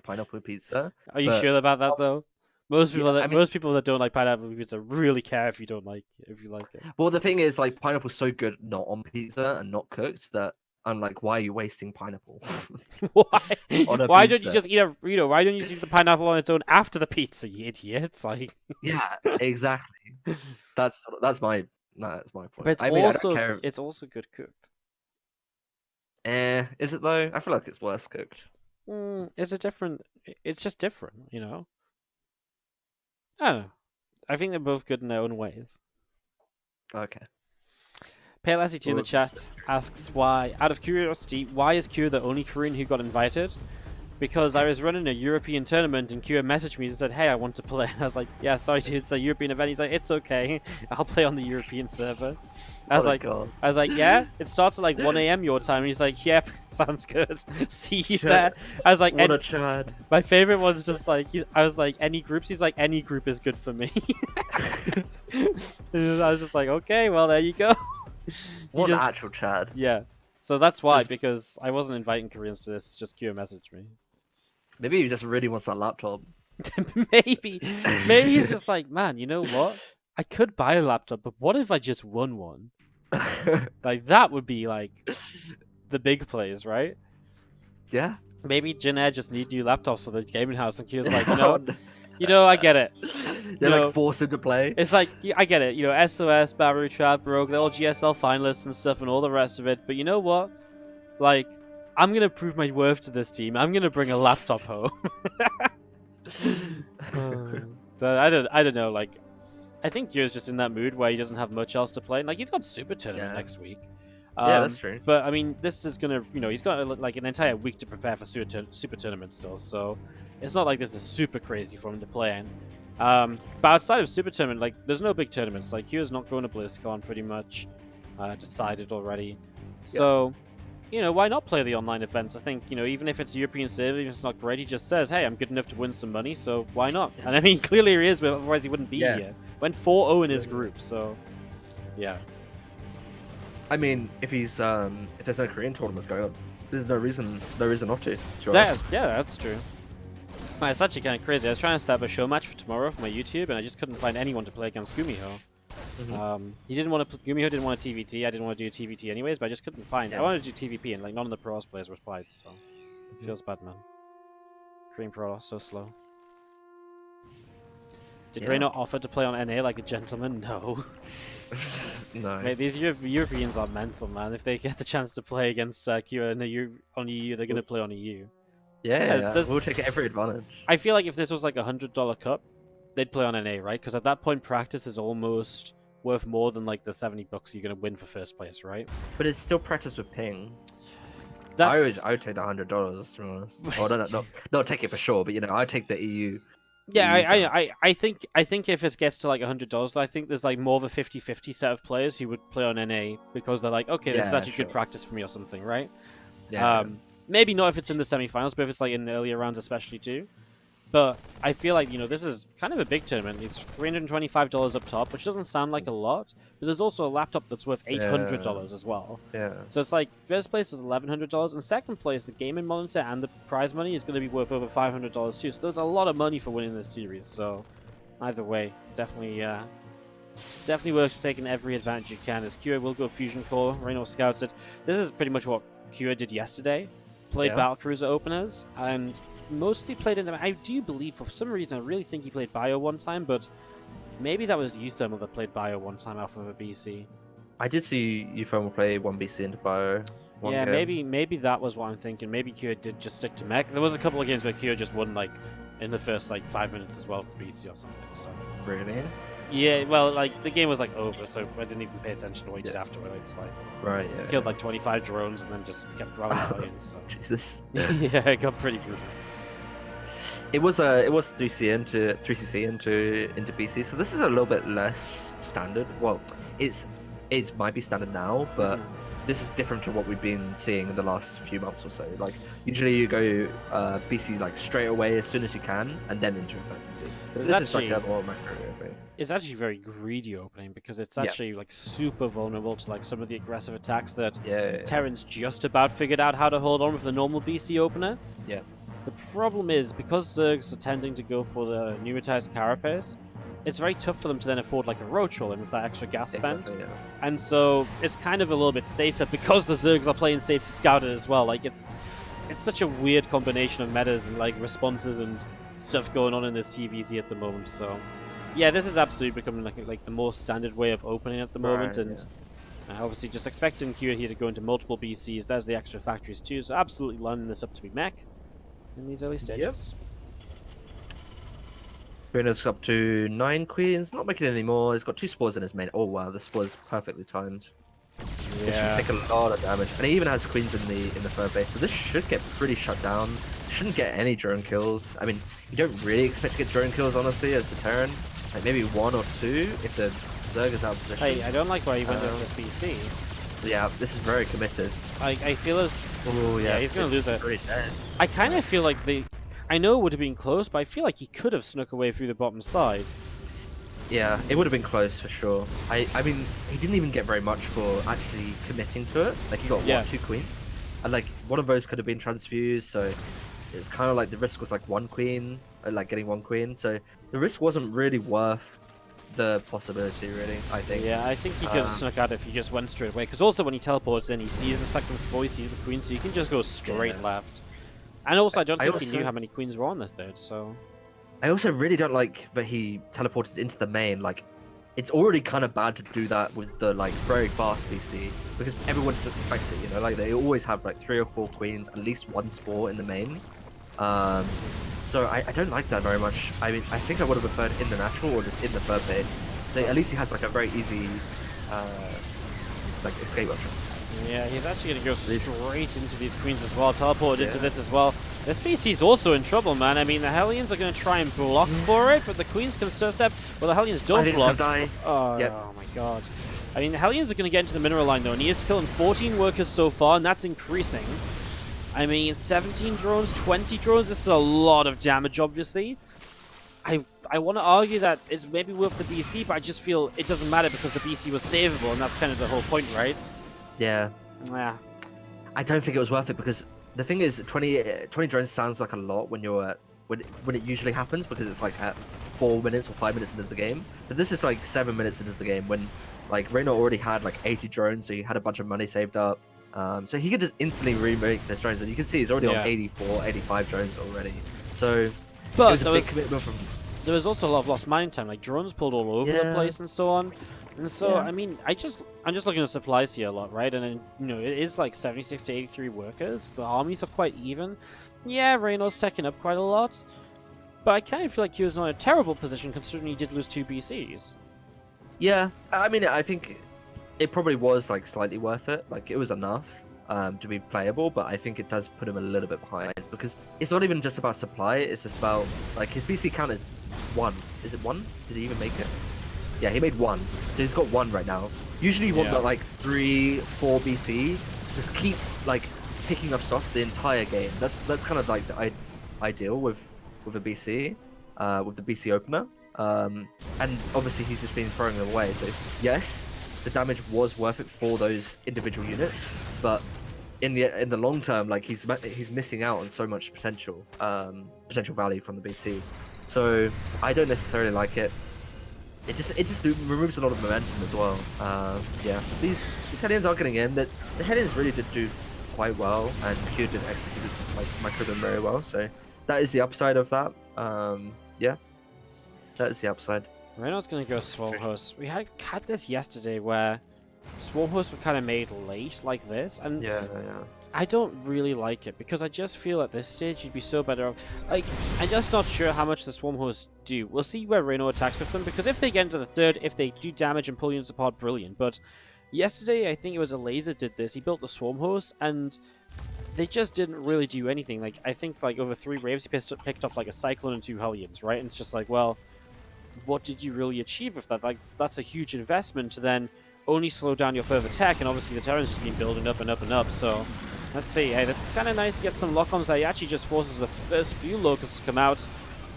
pineapple pizza. Are you But sure about that though? yeah, I mean, Most people that don't like pineapple pizza really care if you don't like if you like it. well, the thing is, like, pineapple's so good not on pizza and not cooked that I'm like, why are you wasting pineapple Why? on a Why don't you pizza? just eat a why don't you just eat the pineapple on its own after the pizza, you idiot? It's like Yeah, exactly. That's my that's my but point. I mean, I don't care. it's also good cooked. Is it though? I feel like it's worse cooked. It's a different it's just different, you know. I don't know. I think they're both good in their own ways. Okay. Pale SE2 in the Well, chat asks why, out of curiosity, why is Q the only Korean who got invited? Because I was running a European tournament and Q messaged me and said, hey, I want to play. And I was like, yeah, sorry, dude, it's a European event. He's like, it's okay. I'll play on the European server. I was God. yeah, it starts at like 1 a.m. your time. And he's like, yep, sounds good. See you Shit. there. I was like, What a Chad. my favorite one's just like, I was like, any groups? He's like, any group is good for me. And I was just like, okay, well, there you go. What an actual Chad. Yeah. So that's why, because I wasn't inviting Koreans to this, it's just Q messaged me. Maybe he just really wants that laptop. maybe he's just like, man, you know what? I could buy a laptop, but what if I just won one? Like, that would be like the big plays, right? Yeah. Maybe Jin Air just need new laptops for the gaming house, and Q's like, I get it. They're like forced into play. It's like, I get it. SOS, Baru Trap, Rogue, they're all GSL finalists and stuff and all the rest of it. But you know what? Like, I'm going to prove my worth to this team. I'm going to bring a laptop home. So I don't know. Like, I think Q's just in that mood where he doesn't have much else to play. Like, he's got Super Tournament next week. Yeah, that's true. But I mean, this is gonna, he's got like an entire week to prepare for Super Tournament still, so it's not like this is super crazy for him to play in. But outside of Super Tournament, like, there's no big tournaments. Like, Q is not going to BlizzCon pretty much, decided already. So, why not play the online events? I think, even if it's a European server, even if it's not great, he just says, hey, I'm good enough to win some money, so why not? Yeah. And I mean, clearly he is, but otherwise he wouldn't be here. Went 4-0 in his group, so yeah. I mean, if he's if there's no Korean tournaments going on, there's no reason not to. Yeah, that's true. It's actually kind of crazy. I was trying to set up a show match for tomorrow for my YouTube, and I just couldn't find anyone to play against Gumiho. He didn't want to. Gumiho didn't want a TVT. I didn't want to do TVT anyways, but I just couldn't find. I wanted to do TVP, and like none of the pros players replied. So it feels bad, man. Korean pro so slow. Did Reynor offer to play on NA like a gentleman? No. No. Mate, these Europeans are mental, man. If they get the chance to play against Q on EU, they're going to play on EU. Yeah. We'll take every advantage. I feel like if this was like $100 cup, they'd play on NA, right? Because at that point, practice is almost worth more than like the $70 you're going to win for first place, right? But it's still practice with ping. I would take the $100, to be honest. Oh, not take it for sure, but I'd take the EU. Yeah, I think if it gets to like $100, I think there's like more of a 50-50 set of players who would play on NA because they're like, okay, this is actually good practice for me or something, right? Yeah. Maybe not if it's in the semifinals, but if it's like in the earlier rounds especially too. But I feel like, this is kind of a big tournament. It's $325 up top, which doesn't sound like a lot, but there's also a laptop that's worth $800 as well. Yeah. So it's like, first place is $1,100, and second place, the gaming monitor and the prize money is going to be worth over $500 too. So there's a lot of money for winning this series. So either way, definitely worth taking every advantage you can. As Kua will go Fusion Core, Reynor scouts it. This is pretty much what Kua did yesterday. Played Battlecruiser openers, and mostly played into... I do believe, for some reason, I really think he played Bio one time, but maybe that was Uthermal that played Bio one time off of a BC. I did see Uthermal play one BC into Bio. Yeah, maybe that was what I'm thinking. Maybe Kua did just stick to Mech. There was a couple of games where Kua just won, like, in the first, 5 minutes as well for BC or something, so... Really? Yeah, well, the game was, over, so I didn't even pay attention to what he did afterwards. Right, He killed, 25 drones and then just kept rolling lanes, so... Jesus. Yeah, it got pretty brutal. It was 3CC into BC, so this is a little bit less standard. Well, it might be standard now, but this is different to what we've been seeing in the last few months or so. Usually you go BC straight away as soon as you can, and then into Infancy. This is like a more macro opening. It's actually very greedy opening because it's actually super vulnerable to some of the aggressive attacks that Terran's just about figured out how to hold on with the normal BC opener. Yeah. The problem is, because Zergs are tending to go for the pneumatized carapace, it's very tough for them to then afford like a roach roll in with that extra gas spend. Exactly, yeah. And so it's kind of a little bit safer because the Zergs are playing safety scouted as well. Like it's such a weird combination of metas and like responses and stuff going on in this TVZ at the moment. So yeah, this is absolutely becoming like the more standard way of opening at the moment, and obviously just expecting Q here to go into multiple BCs. There's the extra factories too, so absolutely lining this up to be Mech in these early stages. Reynор's up to 9 queens, not making it anymore. He's got 2 spores in his main. Oh wow, the spore's perfectly timed. Yeah. This should take a lot of damage, and he even has queens in the third base, so this should get pretty shut down. Shouldn't get any drone kills. I mean, you don't really expect to get drone kills, honestly, as the Terran. Like maybe 1 or 2 if the Zerg is out of position. Hey, I don't like why he went into this BC. Yeah, this is very committed. I feel as... Oh yeah, he's going to lose it. Dead. I kind of feel like I know it would have been close, but I feel like he could have snuck away through the bottom side. Yeah, it would have been close for sure. I mean, he didn't even get very much for actually committing to it. Like, he got, what, 2 queens? And, like, one of those could have been transfused, so it's kind of like the risk was, like, 1 queen, like, getting 1 queen. So the risk wasn't really worth the possibility, really, I think. Yeah, I think he could have snuck out if he just went straight away. Because also when he teleports in, he sees the second spore, he sees the queen, so you can just go straight left. And also, I don't think he knew how many queens were on the third, so... I also really don't like that he teleported into the main. Like, it's already kind of bad to do that with the, like, very fast BC, because everyone just expects it, you know? Like, they always have, like, 3 or 4 queens, at least 1 spore in the main. So I don't like that very much. I mean, I think I would have preferred in the natural or just in the third base. So at least he has, like, a very easy, like, escape option. Yeah, he's actually going to go straight into these queens as well, teleported into this as well. This PC's also in trouble, man. I mean, the Hellions are going to try and block for it, but the queens can still step. Well, the Hellions don't block. Oh my god. I mean, the Hellions are going to get into the mineral line, though, and he is killing 14 workers so far, and that's increasing. I mean, 17 drones, 20 drones, this is a lot of damage, obviously. I want to argue that it's maybe worth the BC, but I just feel it doesn't matter because the BC was savable, and that's kind of the whole point, right? Yeah. Yeah. I don't think it was worth it because the thing is, 20 drones sounds like a lot when you're when it usually happens, because it's like at 4 minutes or 5 minutes into the game. But this is like 7 minutes into the game when like Reynor already had like 80 drones, so he had a bunch of money saved up. So he could just instantly remake those drones, and you can see he's already on 84, 85 drones already. So but it was a big commitment from. There was also a lot of lost mining time, like drones pulled all over the place and so on. And so, I mean, I'm just looking at supplies here a lot, right? And then, you know, it is like 76 to 83 workers. The armies are quite even. Yeah, Reynor's teching up quite a lot. But I kind of feel like he was not in a terrible position considering he did lose 2 BCs. Yeah, I mean, I think it probably was like slightly worth it. Like, it was enough to be playable, but I think it does put him a little bit behind because it's not even just about supply. It's just about, like, his BC count is 1. Is it 1? Did he even make it? Yeah, he made 1. So he's got 1 right now. Usually you want like 3, 4 BC to just keep like picking up stuff the entire game. That's kind of like the ideal with a BC, with the BC opener. And obviously he's just been throwing them away. So yes, the damage was worth it for those individual units, but in the long term, like he's missing out on so much potential value from the BCs. So I don't necessarily like it. It just removes a lot of momentum as well. Yeah, these Hellions are getting in. The Hellions really did do quite well, and Q did execute like micro them very well. So that is the upside of that. Yeah, that is the upside. Reno's gonna go Swarm Host. We had this yesterday where Swarm Hosts were kind of made late like this, and I don't really like it because I just feel at this stage you'd be so better off. Like, I'm just not sure how much the Swarm Hosts do. We'll see where Reno attacks with them, because if they get into the third, if they do damage and pull units apart, brilliant. But yesterday, I think it was a laser did this. He built the Swarm Hosts, and they just didn't really do anything. Like, I think like over 3 waves, he picked off like a Cyclone and 2 Hellions, right? And it's just like, well, what did you really achieve with that? Like, that's a huge investment to then only slow down your further tech, and obviously the Terran's just been building up and up and up, so let's see. Hey, this is kind of nice to get some lock-ons that he actually just forces the first few locusts to come out,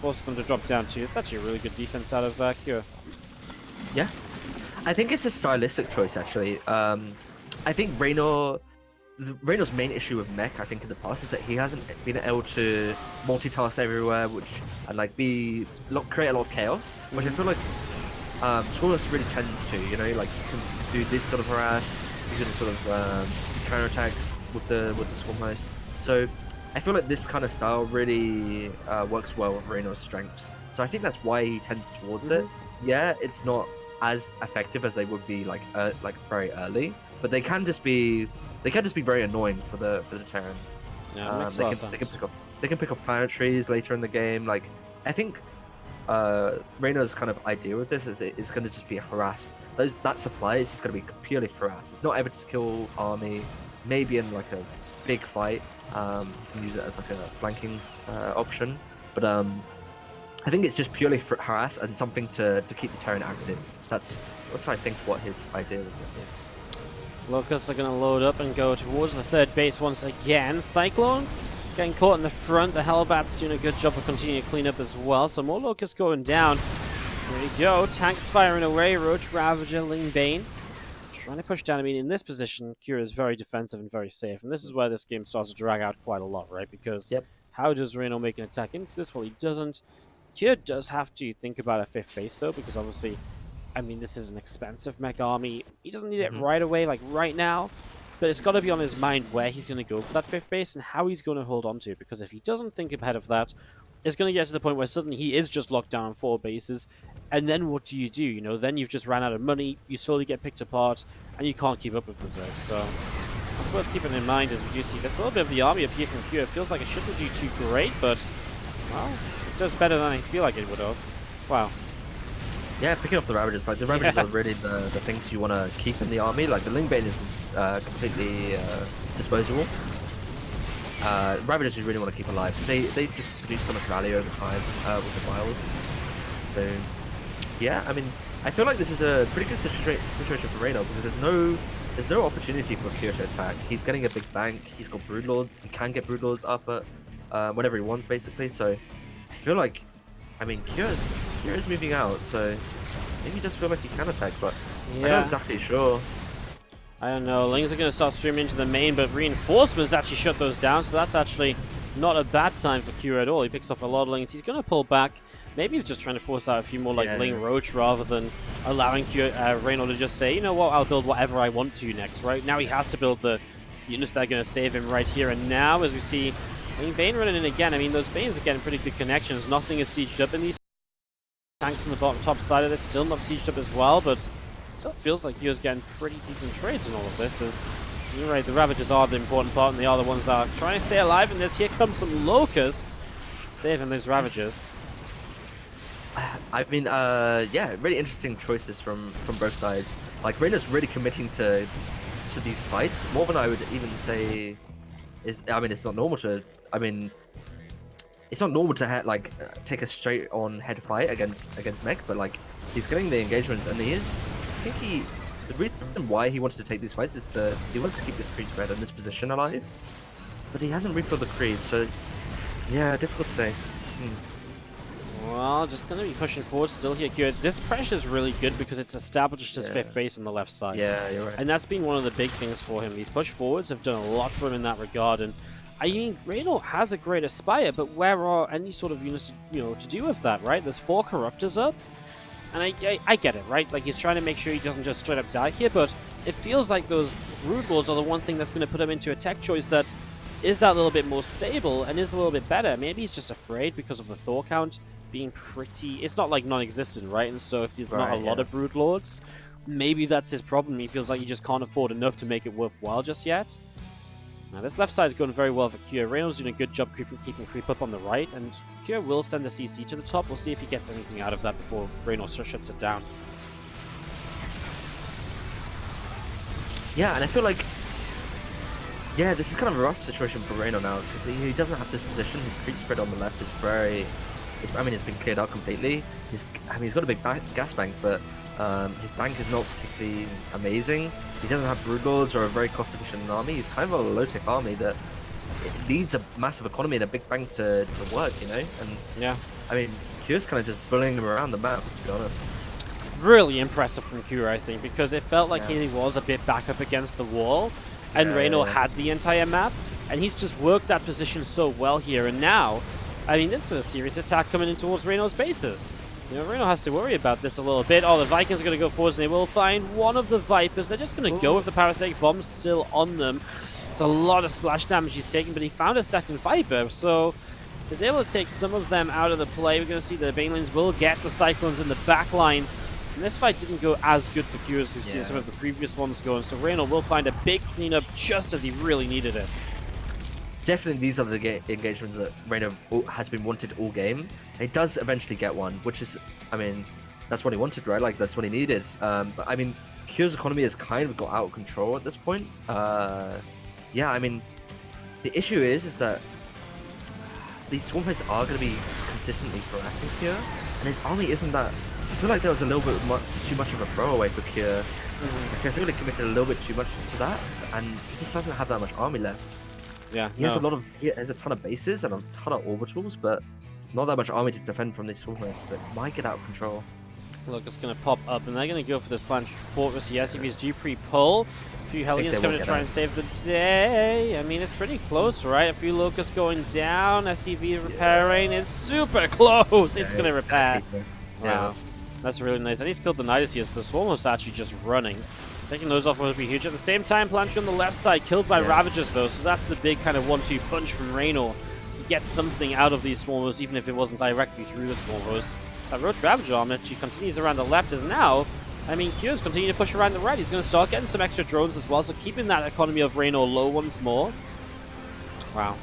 forces them to drop down too. It's actually a really good defense out of Cure. Yeah, I think it's a stylistic choice, actually. I think Reynor Reno's main issue with Mech, I think, in the past is that he hasn't been able to multitask everywhere, and like create a lot of chaos, which I feel like Swarmhouse really tends to. You know, like you can do this sort of harass, you can sort of counter attacks with the Swarmhouse. So I feel like this kind of style really works well with Reno's strengths. So I think that's why he tends towards it. Yeah, it's not as effective as they would be like very early, but they can just be very annoying for the Terran. Yeah, makes a lot of sense. They can pick up planetaries later in the game. Like I think Reynor's kind of idea with this is it's going to just be a harass. That supply is just going to be purely harass. It's not ever to kill army. Maybe in like a big fight, you can use it as like a flanking option. But I think it's just purely for harass and something to keep the Terran active. That's I think what his idea with this is. Locusts are going to load up and go towards the third base once again. Cyclone getting caught in the front. The Hellbat's doing a good job of continuing to clean up as well. So more Locusts going down. There we go. Tanks firing away. Roach, Ravager, Ling Bane trying to push down. I mean, in this position, Kira is very defensive and very safe. And this is where this game starts to drag out quite a lot, right? Because how does Reno make an attack into this? Well, he doesn't. Kira does have to think about a fifth base, though, because obviously, I mean, this is an expensive mech army. He doesn't need it right away, like right now, but it's got to be on his mind where he's going to go for that fifth base and how he's going to hold on to it, because if he doesn't think ahead of that, it's going to get to the point where suddenly he is just locked down on 4 bases, and then what do? You know, then you've just ran out of money, you slowly get picked apart, and you can't keep up with the Zerg, so that's worth keeping in mind as we do see this little bit of the army up here from Kira. It feels like it shouldn't do too great, but, well, does better than I feel like it would have. Wow. Yeah, picking up the Ravagers. Like the Ravagers are really the things you want to keep in the army. Like the Ling Bane is completely disposable. Ravagers you really want to keep alive. They just produce so much value over time with the vials. So yeah, I mean, I feel like this is a pretty good situation for Reno because there's no opportunity for Kira to attack. He's getting a big bank. He's got Broodlords. He can get Broodlords up at whenever he wants, basically. So I feel like, I mean, Kira's moving out, so maybe he does feel like he can attack, but I'm not exactly sure. I don't know. Lings are going to start streaming into the main, but reinforcements actually shut those down, so that's actually not a bad time for Kira at all. He picks off a lot of Lings. He's going to pull back. Maybe he's just trying to force out a few more like Ling Roach rather than allowing Reynor to just say, you know what, I'll build whatever I want to next, right? Now he has to build the units that are going to save him right here and now, as we see Bane running in again. I mean, those Banes are getting pretty good connections. Nothing is sieged up in these tanks on the bottom top side of this. Still not sieged up as well, but it still feels like Kira's getting pretty decent trades in all of this. As you're right, the Ravagers are the important part, and they are the ones that are trying to stay alive in this. Here comes some Locusts saving those Ravagers. I mean, yeah, really interesting choices from both sides. Like, Reynor's really committing to these fights, more than I would even say is. I mean, it's not normal to. I mean, it's not normal to take a straight-on head fight against Mech, but like he's getting the engagements, and he is. I think the reason why he wanted to take these fights is that he wants to keep this creed spread and this position alive, but he hasn't refilled the creed, so yeah, difficult to say. Well, just going to be pushing forward still here, Kira. This pressure is really good because it's established his fifth base on the left side. Yeah, you're right. And that's been one of the big things for him. These push forwards have done a lot for him in that regard. And I mean, Reynor has a great Aspire, but where are any sort of units, to do with that, right? There's 4 Corruptors up. And I get it, right? Like, he's trying to make sure he doesn't just straight up die here, but it feels like those Broodlords are the one thing that's going to put him into a tech choice that is that little bit more stable and is a little bit better. Maybe he's just afraid because of the Thor count being pretty... It's not like non-existent, right? And so if there's not a lot of Broodlords, maybe that's his problem. He feels like he just can't afford enough to make it worthwhile just yet. Now this left side is going very well for Kira. Reynor's doing a good job keeping creep up on the right, and Kira will send a CC to the top. We'll see if he gets anything out of that before Reynor shuts it down. Yeah, and I feel like... Yeah, this is kind of a rough situation for Reynor now, because he doesn't have this position. His creep spread on the left is very... I mean, it's been cleared out completely. He's got a big gas bank, but his bank is not particularly amazing. He doesn't have Broodlords or a very cost-efficient army. He's kind of a low-tech army that it needs a massive economy and a big bank to work, And yeah, I mean, Kira's kind of just bullying him around the map, to be honest. Really impressive from Kira, I think, because it felt like he was a bit back up against the wall. and Reno had the entire map, and he's just worked that position so well here. And now, I mean, this is a serious attack coming in towards Reno's bases. You know, Reno has to worry about this a little bit. Oh, the Vikings are going to go forwards, and they will find one of the Vipers. They're just going to go with the parasitic bomb still on them. It's a lot of splash damage he's taking, but he found a second Viper, so he's able to take some of them out of the play. We're going to see the Banelings will get the Cyclones in the back lines. And this fight didn't go as good for Q as we've seen some of the previous ones go, and so Reno will find a big cleanup just as he really needed it. Definitely, these are the engagements that Reno has been wanted all game. He does eventually get one, which is, I mean, that's what he wanted, right? Like, that's what he needed. But I mean, Q's economy has kind of got out of control at this point. Yeah, I mean, the issue is that these Swarm Hosts are going to be consistently harassing Q, and his army isn't that. I feel like there was a little bit too much of a throwaway for Q. Like, I feel like he committed a little bit too much to that, and he just doesn't have that much army left. Yeah, he has a ton of bases and a ton of orbitals, but not that much army to defend from these Swarm Hosts, so it might get out of control. Look, it's going to pop up, and they're going to go for this planetary fortress. Yes, if he's due pre-pull. A few Hellions coming to try and save the day. I mean, it's pretty close, right? A few Locusts going down. SCV repairing is super close. It's going to repair. Wow. That's really nice. And he's killed the Nidus here, so the Swarm was actually just running. Taking those off would be huge. At the same time, Planetary on the left side killed by Ravagers, though, so that's the big kind of 1-2 punch from Reynor. He gets something out of these Swarmers, even if it wasn't directly through the Swarmers. That Roach Ravager arm actually continues around the left as now. I mean, Q's continue to push around the right. He's going to start getting some extra drones as well, so keeping that economy of Reynor low once more. Wow.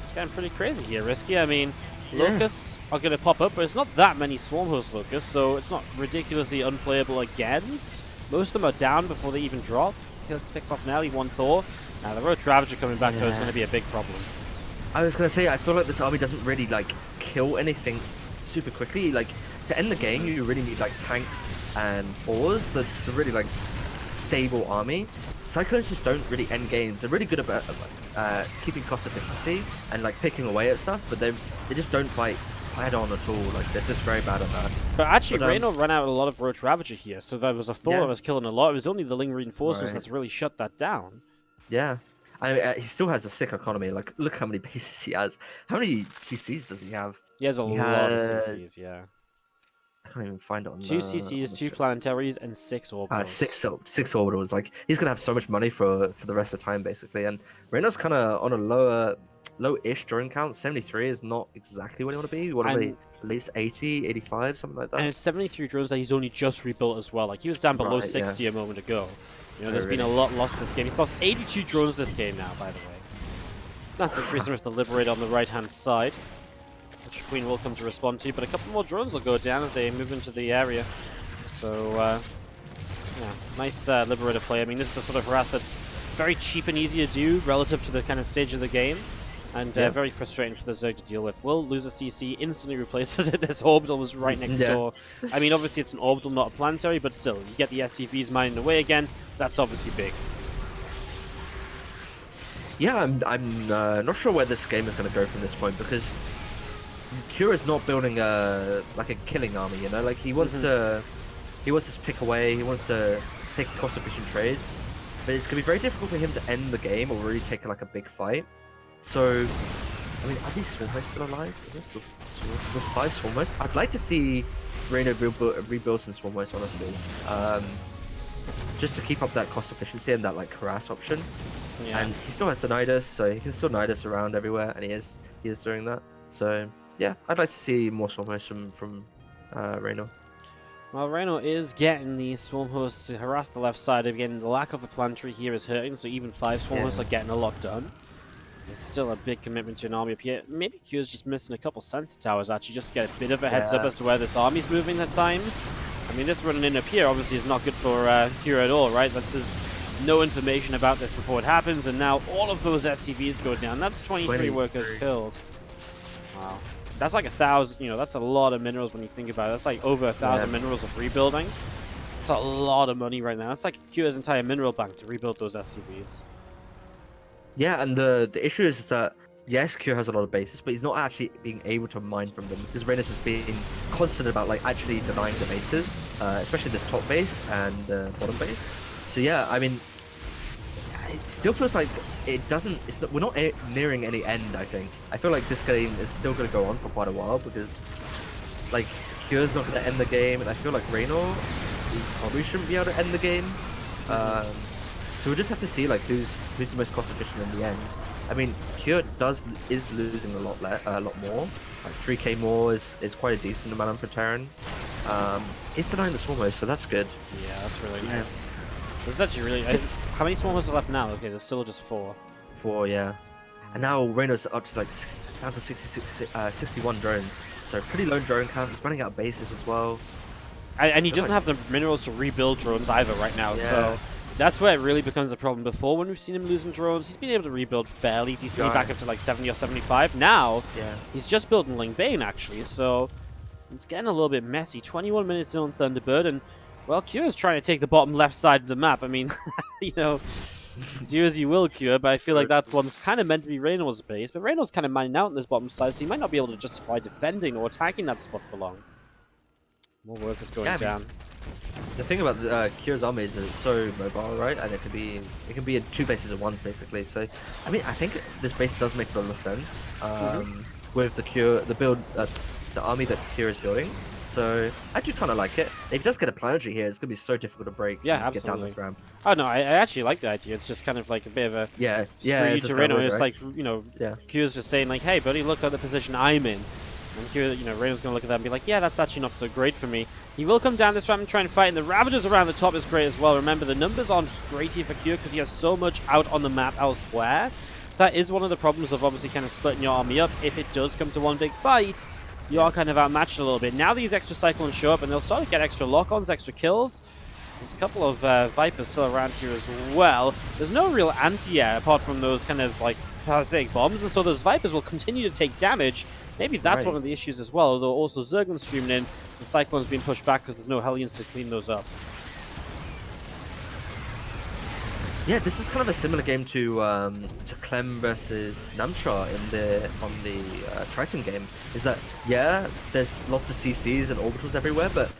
It's getting pretty crazy here, Risky. I mean, Locusts are going to pop up, but it's not that many Swarm Host Locusts, so it's not ridiculously unplayable against. Most of them are down before they even drop. He picks off nearly one Thor. Now, the Roach Ravager coming back, though, is going to be a big problem. I was going to say, I feel like this army doesn't really, like, kill anything super quickly. Like, to end the game, you really need, like, tanks and fours. The really, like, stable army. Cyclones just don't really end games. They're really good about keeping cost efficiency and, like, picking away at stuff, but they just don't fight head on at all. Like, they're just very bad at that. But actually, Reynor ran out a lot of Roach Ravager here, so there was a Thor that was killing a lot. It was only the Ling Reinforcements that's really shut that down. Yeah. I mean, he still has a sick economy. Like, look how many bases he has. How many CCs does he have? He has a lot of CCs, yeah. I can't even find it on 2 CCs, 2 planetaries, and 6 orbitals. Six orbitals. Like, he's gonna have so much money for the rest of the time, basically. And Reynor's kind of on a low-ish drone count. 73 is not exactly what you want to be. You want to be at least 80, 85, something like that. And it's 73 drones that he's only just rebuilt as well. Like, he was down below 60 a moment ago. You know, there's been a lot lost this game. He's lost 82 drones this game now, by the way. That's increasing with the Liberator on the right-hand side, which Queen will come to respond to, but a couple more drones will go down as they move into the area. So, yeah, nice Liberator play. I mean, this is the sort of harass that's very cheap and easy to do relative to the kind of stage of the game, and very frustrating for the Zerg to deal with. Will lose a CC, instantly replaces it. This orbital was right next door. I mean, obviously it's an orbital, not a planetary, but still, you get the SCVs mining away again. That's obviously big. Yeah, I'm not sure where this game is going to go from this point, because Kira's not building like a killing army, you know. Like, he wants to pick away. He wants to take cost-efficient trades, but it's going to be very difficult for him to end the game or really take like a big fight. So, I mean, are these Swarm Hosts still alive? There's 5 Swarm Hosts. I'd like to see Reno rebuild some Swarm Hosts, honestly. Just to keep up that cost efficiency and that, like, harass option. Yeah. And he still has the Nidus, so he can still Nidus around everywhere, and he is doing that. So yeah, I'd like to see more Swarm Hosts from Reynor. Well, Reno is getting these Swarm Hosts to harass the left side. Again, the lack of a planetary here is hurting, so even 5 Swarm Hosts are getting a lot done. It's still a big commitment to an army up here. Maybe Q is just missing a couple sensor towers, actually, just to get a bit of a heads up as to where this army's moving at times. I mean, this running in up here obviously is not good for Q at all, right? There's no information about this before it happens, and now all of those SCVs go down. That's 23 workers killed. Wow. That's like 1,000, you know, that's a lot of minerals when you think about it. That's like over 1,000 minerals of rebuilding. It's a lot of money right now. That's like Q's entire mineral bank to rebuild those SCVs. Yeah, and the issue is that, yes, Q has a lot of bases, but he's not actually being able to mine from them, because Reynor has been constant about, like, actually denying the bases, especially this top base and the bottom base. So yeah, I mean, it still feels like it doesn't. We're not nearing any end. I think. I feel like this game is still going to go on for quite a while because, like, Cure's not going to end the game, and I feel like Reynor probably shouldn't be able to end the game. So we'll just have to see like who's the most cost efficient in the end. I mean, Cure is losing a lot more. Like 3k more is quite a decent amount for Terran. He's denying the swarmers, so that's good. Yeah, that's really nice. This is actually really. How many swarmers are left now? Okay, there's still just 4. 4, yeah. And now Reno's up to like down to 61 drones. So pretty low drone count. He's running out of bases as well. And he doesn't have the minerals to rebuild drones either right now, so that's where it really becomes a problem. Before, when we've seen him losing drones, he's been able to rebuild fairly decently back up to like 70 or 75. Now, he's just building Ling Bane actually, so it's getting a little bit messy. 21 minutes in on Thunderbird, and well, Cure's trying to take the bottom left side of the map. I mean, you know, do as you will, Cure, but I feel like that one's kind of meant to be Reynor's base, but Reynor's kind of mining out in this bottom side, so he might not be able to justify defending or attacking that spot for long. More workers going down. The thing about Cure's army is that it's so mobile, right? And it can be in 2 bases at once, basically. So, I mean, I think this base does make a lot of sense with the army that Cure is building. So I do kind of like it. If he does get a planetary here, it's gonna be so difficult to break. Yeah, and absolutely. Get down this ramp. Oh no, I actually like the idea. It's just kind of like a bit of a it's to Reno. It's right? like, you know, Cure's just saying like, hey buddy, look at the position I'm in. And Cure, you know, Reno's gonna look at that and be like, yeah, that's actually not so great for me. He will come down this ramp and try and fight, and the Ravagers around the top is great as well. Remember, the numbers aren't great here for Cure because he has so much out on the map elsewhere. So that is one of the problems of obviously kind of splitting your army up. If it does come to one big fight, you are kind of outmatched a little bit. Now these extra Cyclones show up, and they'll start to get extra lock-ons, extra kills. There's a couple of Vipers still around here as well. There's no real anti-air apart from those kind of like parasitic bombs, and so those Vipers will continue to take damage. Maybe that's one of the issues as well, although also Zerg streaming in, the Cyclone's being pushed back because there's no Hellions to clean those up. Yeah, this is kind of a similar game to Clem versus Namcha on the Triton game. Is that there's lots of CCs and orbitals everywhere, but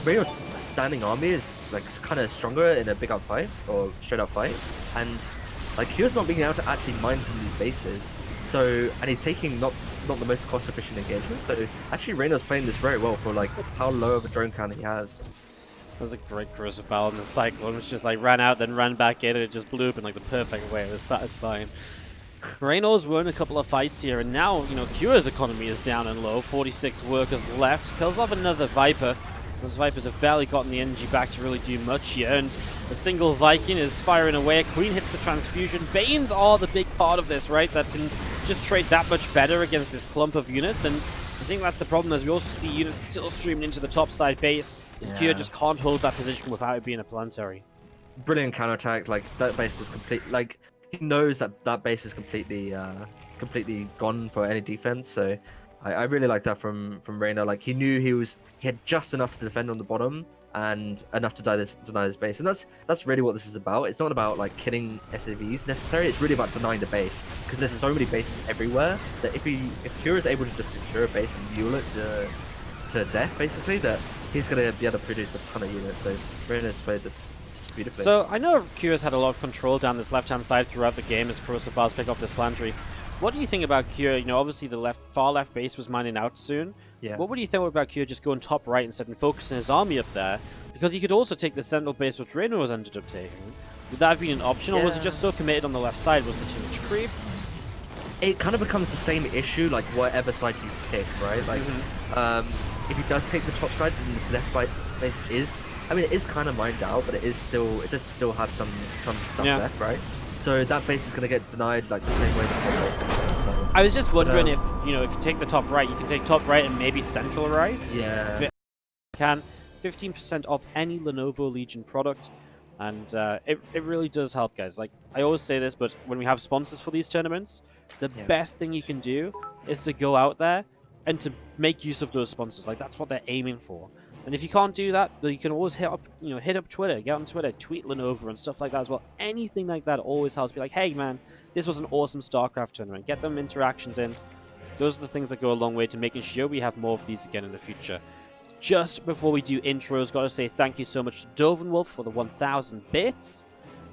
Reno's standing army is like kind of stronger in a big up fight or straight up fight, and like Cure's not being able to actually mine from these bases. So and he's taking not the most cost efficient engagements. So actually Reno's playing this very well for like how low of a drone count he has. That was a great corrosive battle in the Cyclone, which just like ran out, then ran back in, and it just blew up in like the perfect way. It was satisfying. Reynor's won a couple of fights here, and now, you know, Cure's economy is down and low. 46 workers left. Kills off another Viper. Those Vipers have barely gotten the energy back to really do much here, and the single Viking is firing away. Queen hits the transfusion. Banes are the big part of this, right? That can just trade that much better against this clump of units, and I think that's the problem, as we also see units still streaming into the top side base. Cure just can't hold that position without it being a planetary. Brilliant counterattack. Like that base is complete. Like he knows that base is completely gone for any defense. So I really like that from Reynor. Like he knew he had just enough to defend on the bottom and enough to deny this base, and that's really what this is about. It's not about like killing SAVs necessarily. It's really about denying the base, because there's so many bases everywhere that if Cure is able to just secure a base and mule it to death, basically, that he's gonna be able to produce a ton of units. So Reynor's played this just beautifully. So I know Cure's had a lot of control down this left-hand side throughout the game as corrosive bars pick up this planetary. What do you think about Cure? You know, obviously the far left base was mining out soon. Yeah. What would you think about Cure just going top right instead and focusing his army up there? Because he could also take the central base, which Reno has ended up taking. Would that have been an option, or was he just so committed on the left side? Was it too much creep? It kind of becomes the same issue, like whatever side you pick, right? Like, if he does take the top side, then this left base is, I mean, it is kind of mined out, but it does still have some stuff left, right? So that base is going to get denied like the same way the top base is getting denied. I was just wondering if, you know, if you take the top right, you can take top right and maybe central right. Yeah. Can 15% off any Lenovo Legion product, and it really does help, guys. Like, I always say this, but when we have sponsors for these tournaments, the best thing you can do is to go out there and to make use of those sponsors. Like, that's what they're aiming for. And if you can't do that, you can always hit up Twitter, get on Twitter, tweet Lenovo and stuff like that as well. Anything like that always helps. Be like, hey man, this was an awesome StarCraft tournament. Get them interactions in. Those are the things that go a long way to making sure we have more of these again in the future. Just before we do intros, gotta say thank you so much to Dovenwolf for the 1,000 bits.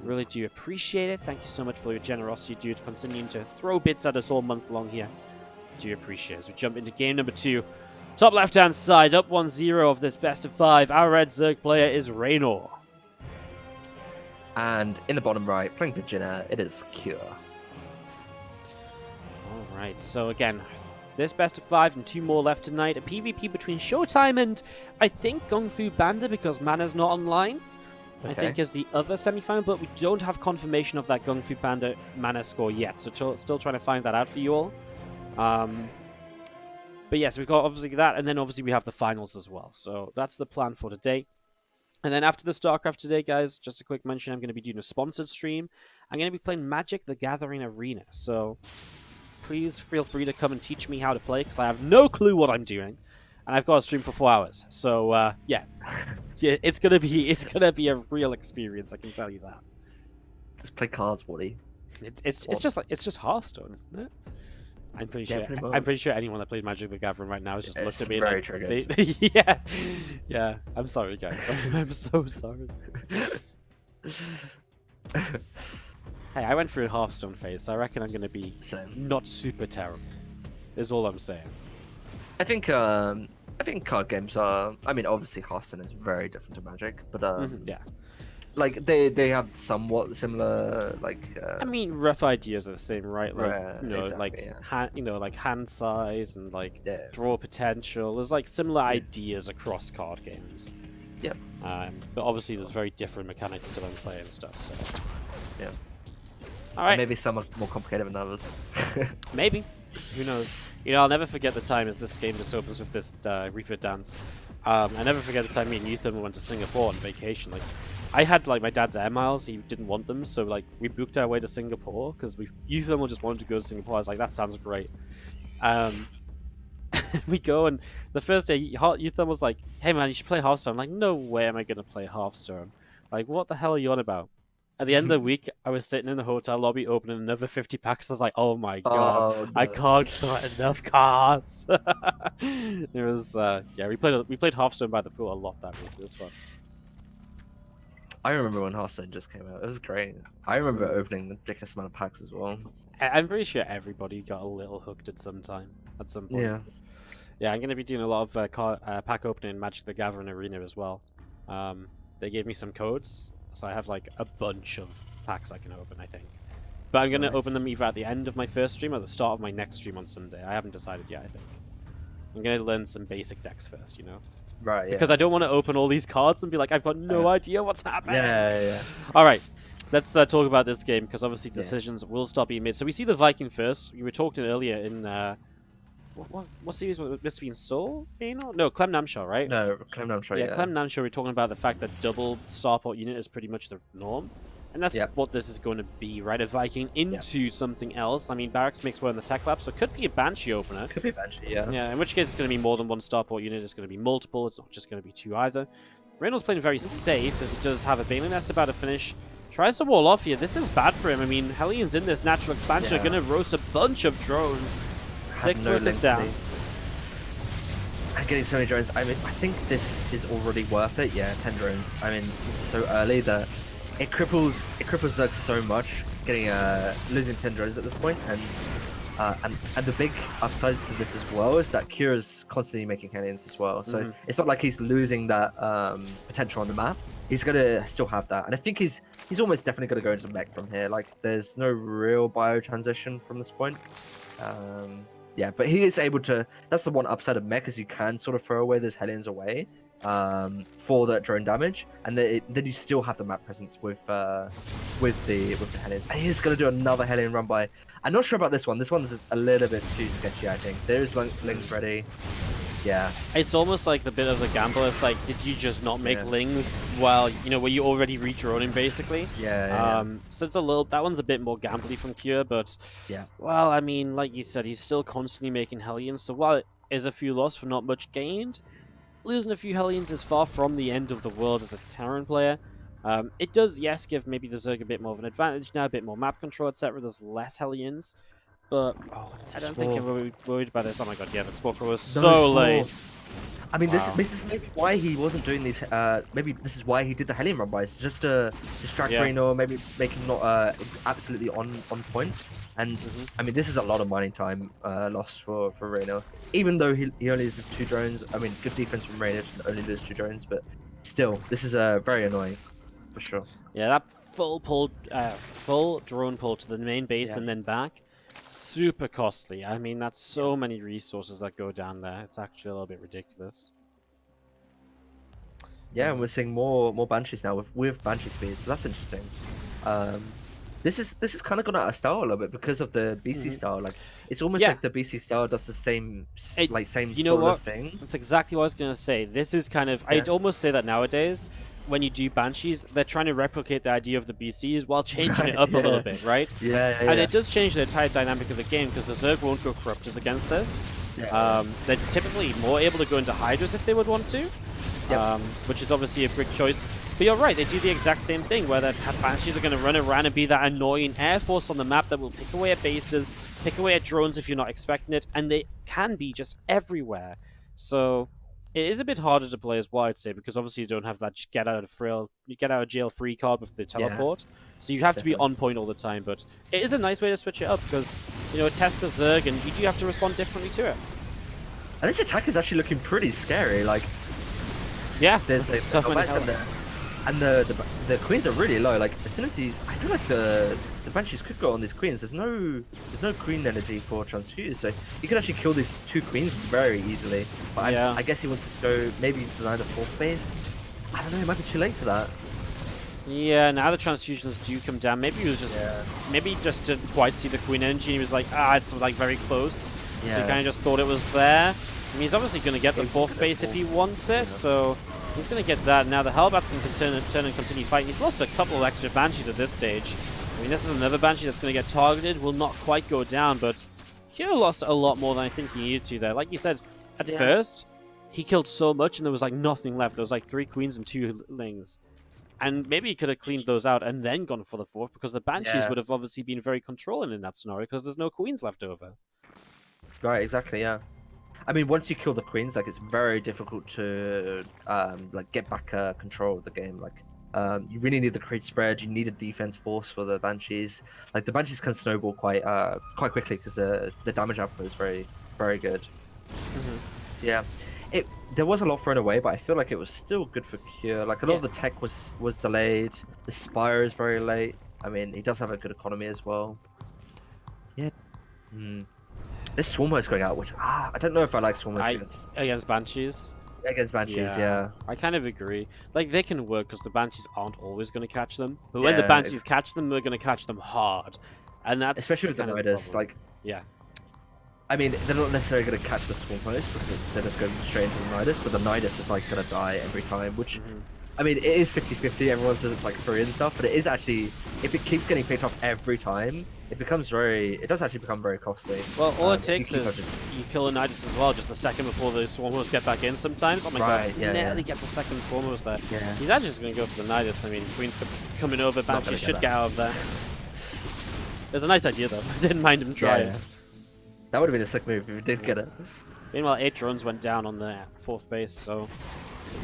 Really do appreciate it. Thank you so much for your generosity, dude. Continuing to throw bits at us all month long here. Do appreciate it. As we jump into game number 2. Top left-hand side, up 1-0 of this best of 5. Our red Zerg player is Reynor. And in the bottom right, playing for Jinna, it is Cure. Alright, so again, this best of 5 and 2 more left tonight. A PvP between Showtime and, I think, Kung Fu Panda, because Mana's not online. Okay. I think is the other semi-final, but we don't have confirmation of that Kung Fu Panda Mana score yet, so still trying to find that out for you all. But yes, we've got obviously that, and then obviously we have the finals as well. So that's the plan for today. And then after the StarCraft today, guys, just a quick mention, I'm going to be doing a sponsored stream. I'm going to be playing Magic the Gathering Arena. So please feel free to come and teach me how to play, because I have no clue what I'm doing. And I've got to stream for 4 hours. So yeah, it's gonna be a real experience. I can tell you that. Just play cards, Wardy. It's just Hearthstone, isn't it? I'm pretty sure anyone that plays Magic the Gathering right now has just looked at me very like, triggered. yeah. I'm sorry, guys. I'm so sorry. Hey, I went through a Hearthstone phase, so I reckon I'm gonna be not super terrible. Is all I'm saying. I think card games are. I mean, obviously Hearthstone is very different to Magic, but yeah. Like they have somewhat similar like. I mean, rough ideas are the same, right? Like exactly, like hand size and like draw potential. There's like similar ideas across card games. Yeah. But obviously there's very different mechanics to them play and stuff. So. Yeah. All right. Maybe some are more complicated than others. Maybe. Who knows? You know, I'll never forget the time as this game just opens with this Reaper dance. I never forget the time me and Ethan went to Singapore on vacation. Like, I had like my dad's air miles. He didn't want them, so like we booked our way to Singapore because Ethan just wanted to go to Singapore. I was like, that sounds great. We go, and the first day, Ethan was like, "Hey man, you should play Hearthstone." I'm like, no way am I gonna play Hearthstone. Like, what the hell are you on about? At the end of the week, I was sitting in the hotel lobby opening another 50 packs. I was like, oh my god, no. I can't get enough cards. It was, we played Hearthstone by the pool a lot that week. It was fun. I remember when Hearthstone just came out. It was great. I remember opening the ridiculous amount of packs as well. I'm pretty sure everybody got a little hooked at some point. Yeah. Yeah, I'm going to be doing a lot of pack opening in Magic the Gathering Arena as well. They gave me some codes. So I have like a bunch of packs I can open, I think. But I'm going to open them either at the end of my first stream or the start of my next stream on Sunday. I haven't decided yet, I think. I'm going to learn some basic decks first, you know? Right, yeah. Because I don't want to open all these cards and be like, I've got no idea what's happening. Yeah. Alright, let's talk about this game, because obviously decisions will start being made. So we see the Viking first. We were talking earlier in... What series was it? Must have been Seoul? No, Clem Namshaw, right? No, Clem Namshaw, yeah. Clem Namshaw, we're talking about the fact that double starport unit is pretty much the norm. And that's what this is going to be, right? A Viking into something else. I mean, Barracks makes one in the tech lab, so it could be a Banshee opener. Could be a Banshee, yeah. Yeah, in which case it's going to be more than one starport unit. It's going to be multiple. It's not just going to be 2 either. Reynolds playing very safe, as he does have a Bailey Nest about to finish. Tries to wall off here. This is bad for him. I mean, Hellions in this natural expansion are going to roast a bunch of drones. 6 workers down. And getting so many drones, I mean, I think this is already worth it. Yeah, 10 drones. I mean, this is so early that it cripples Zerg so much, getting losing 10 drones at this point, and the big upside to this as well is that Kira's constantly making Hellions as well. So it's not like he's losing that potential on the map. He's gonna still have that, and I think he's almost definitely gonna go into Mech from here. Like, there's no real bio transition from this point. Yeah, but he is able to. That's the one upside of Mech, is you can sort of throw away those Hellions away for that drone damage, and then you still have the map presence with the Hellions. And he's gonna do another Hellion run by. I'm not sure about this one. This one's a little bit too sketchy, I think. There is Lings ready. Yeah. It's almost like the bit of the gamble. It's like, did you just not make Lings while, were you already re-droning, basically? Yeah. So it's that one's a bit more gambly from Cure, but well, I mean, like you said, he's still constantly making Hellions, so while it is a few lost for not much gained, losing a few Hellions is far from the end of the world as a Terran player. It does, yes, give maybe the Zerg a bit more of an advantage now, a bit more map control, etc. There's less Hellions. But I don't think you're worried about this. Oh my god, yeah, the Spore was so late. I mean, Wow. this is maybe why he wasn't doing these. Maybe this is why he did the Hellion Run buys, just to distract Yeah. Reynor, maybe make him not absolutely on point. And I mean, this is a lot of mining time lost for Reynor. Even though he only uses 2 drones. I mean, good defense from Reynor to only lose 2 drones, but still, this is very annoying for sure. Yeah, that full drone pull to the main base Yeah. and then back, super costly. I mean, that's so many resources that go down there. It's actually a little bit ridiculous. Yeah, and we're seeing more banshees now with banshee speed, so that's interesting. This is kind of gone out of style a little bit because of the BC style. Like it's almost Yeah. like the BC style does the same same You know sort what? of thing. That's exactly what I was gonna say. This is kind of I'd almost say that nowadays, when you do banshees, they're trying to replicate the idea of the BCs while changing it up a little bit, right? Yeah. And it does change the entire dynamic of the game because the Zerg won't go corruptors against this. They're typically more able to go into Hydras if they would want to. Which is obviously a great choice. But you're right, they do the exact same thing, where the Banshees are going to run around and be that annoying air force on the map that will pick away at bases, pick away at drones if you're not expecting it, and they can be just everywhere. So it is a bit harder to play as well, I'd say, because obviously you don't have that get out of jail free card with the teleport. So you have to be on point all the time, but it is a nice way to switch it up because, you know, it tests the Zerg and you do have to respond differently to it. And this attack is actually looking pretty scary. Like, yeah, there's so many and the queens are really low. Like as soon as I feel like the banshees could go on these queens. There's no queen energy for transfuse, so you could actually kill these 2 queens very easily. But I guess he wants to go maybe deny the 4th base. I don't know. It might be too late for that. Yeah, now the transfusions do come down. Maybe he was just maybe he just didn't quite see the queen energy. He was like, it's like very close. So he kind of just thought it was there. I mean, he's obviously going to get the 4th base if he wants it, so he's going to get that. Now the Hellbats can turn and continue fighting. He's lost a couple of extra Banshees at this stage. I mean, this is another Banshee that's going to get targeted. Will not quite go down, but Kyo lost a lot more than I think he needed to there. Like you said, at first, he killed so much and there was like nothing left. There was like 3 queens and 2 lings. And maybe he could have cleaned those out and then gone for the 4th, because the Banshees would have obviously been very controlling in that scenario because there's no queens left over. Right, exactly, yeah. I mean, once you kill the queens, like, it's very difficult to like get back control of the game. Like, you really need the creep spread. You need a defense force for the banshees. Like, the banshees can snowball quite quickly because the damage output is very good. Yeah, there was a lot thrown away, but I feel like it was still good for Cure. Like, a lot of the tech was delayed. The Spire is very late. I mean, he does have a good economy as well. Yeah. This Swarmhost going out, which I don't know if I like Swarmhost against Banshees. Against Banshees, yeah. I kind of agree. Like, they can work because the Banshees aren't always going to catch them. But when the Banshees catch them, they're going to catch them hard. And that's especially with the Nidus, like... Yeah. I mean, they're not necessarily going to catch the Swarmhost because they're just going straight into the Nidus, but the Nidus is, like, going to die every time, which... I mean, it is 50-50, everyone says it's like free and stuff, but it is actually, if it keeps getting picked off every time, it does actually become very costly. Well, all it takes is you kill a Nidus as well, just a second before the Swarmhosts get back in sometimes. Oh my god, he nearly gets a second Swarmhost there. Yeah. He's actually just going to go for the Nidus. I mean, Queen's coming over, Banshees should get out of there. There's a nice idea though, I didn't mind him trying. Yeah. That would have been a sick move if he did get it. Meanwhile, 8 drones went down on the 4th base, so...